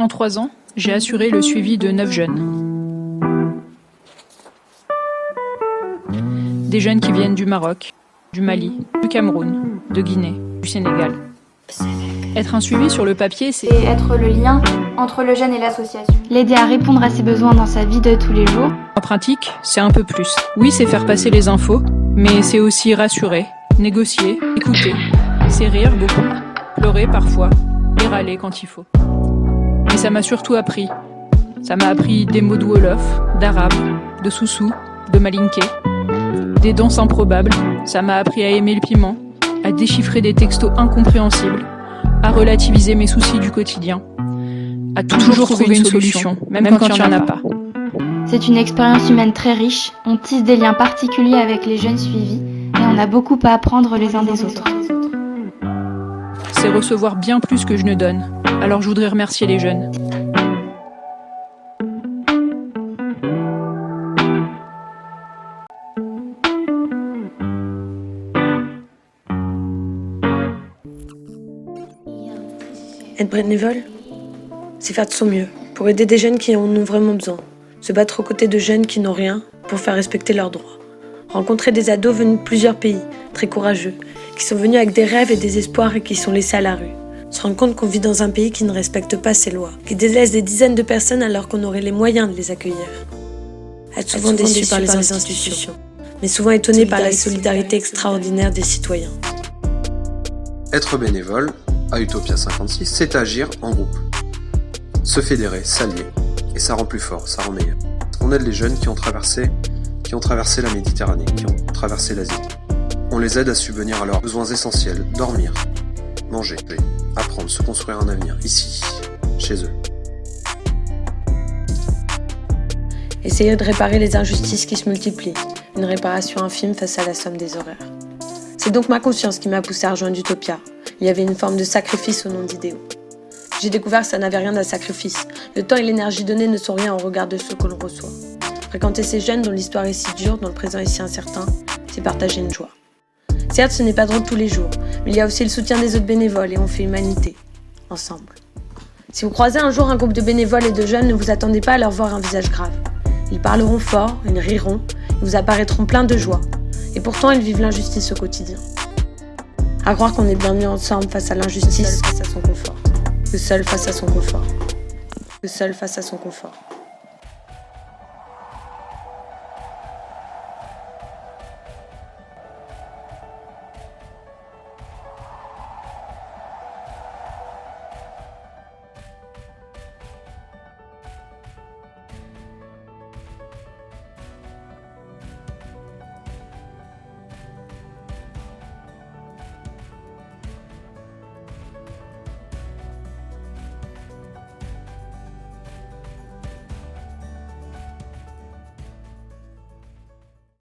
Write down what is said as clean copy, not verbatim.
En 3 ans, j'ai assuré le suivi de 9 jeunes. Des jeunes qui viennent du Maroc, du Mali, du Cameroun, de Guinée, du Sénégal. Être un suivi sur le papier, c'est être le lien entre le jeune et l'association. L'aider à répondre à ses besoins dans sa vie de tous les jours. En pratique, c'est un peu plus. Oui, c'est faire passer les infos, mais c'est aussi rassurer, négocier, écouter. C'est rire beaucoup, pleurer parfois, et râler quand il faut. Mais ça m'a surtout appris. Ça m'a appris des mots de Wolof, d'arabe, de Soussou, de Malinké, des danses improbables. Ça m'a appris à aimer le piment, à déchiffrer des textos incompréhensibles, à relativiser mes soucis du quotidien, à toujours trouver une solution, même quand il n'y en a pas. C'est une expérience humaine très riche, on tisse des liens particuliers avec les jeunes suivis et on a beaucoup à apprendre les uns des autres. C'est recevoir bien plus que je ne donne, alors je voudrais remercier les jeunes. Être bénévole, c'est faire de son mieux pour aider des jeunes qui en ont vraiment besoin. Se battre aux côtés de jeunes qui n'ont rien pour faire respecter leurs droits. Rencontrer des ados venus de plusieurs pays, très courageux, qui sont venus avec des rêves et des espoirs et qui sont laissés à la rue. Se rendre compte qu'on vit dans un pays qui ne respecte pas ses lois, qui délaisse des dizaines de personnes alors qu'on aurait les moyens de les accueillir. Être souvent déçu par les institutions, mais souvent étonné par la solidarité extraordinaire des citoyens. Être bénévole, à Utopia 56, c'est agir en groupe. Se fédérer, s'allier, et ça rend plus fort, ça rend meilleur. On aide les jeunes qui ont traversé la Méditerranée, qui ont traversé l'Asie. On les aide à subvenir à leurs besoins essentiels, dormir, manger, apprendre, se construire un avenir, ici, chez eux. Essayer de réparer les injustices qui se multiplient, une réparation infime face à la somme des horaires. C'est donc ma conscience qui m'a poussé à rejoindre Utopia. Il y avait une forme de sacrifice au nom d'idéaux. J'ai découvert que ça n'avait rien d'un sacrifice. Le temps et l'énergie donnés ne sont rien au regard de ce que l'on reçoit. Fréquenter ces jeunes dont l'histoire est si dure, dont le présent est si incertain, c'est partager une joie. Certes, ce n'est pas drôle tous les jours, mais il y a aussi le soutien des autres bénévoles et on fait humanité, ensemble. Si vous croisez un jour un groupe de bénévoles et de jeunes, ne vous attendez pas à leur voir un visage grave. Ils parleront fort, ils riront, ils vous apparaîtront pleins de joie. Et pourtant, ils vivent l'injustice au quotidien. À croire qu'on est bien mieux ensemble face à l'injustice, face à son confort. Que seul face à son confort. Que seul face à son confort.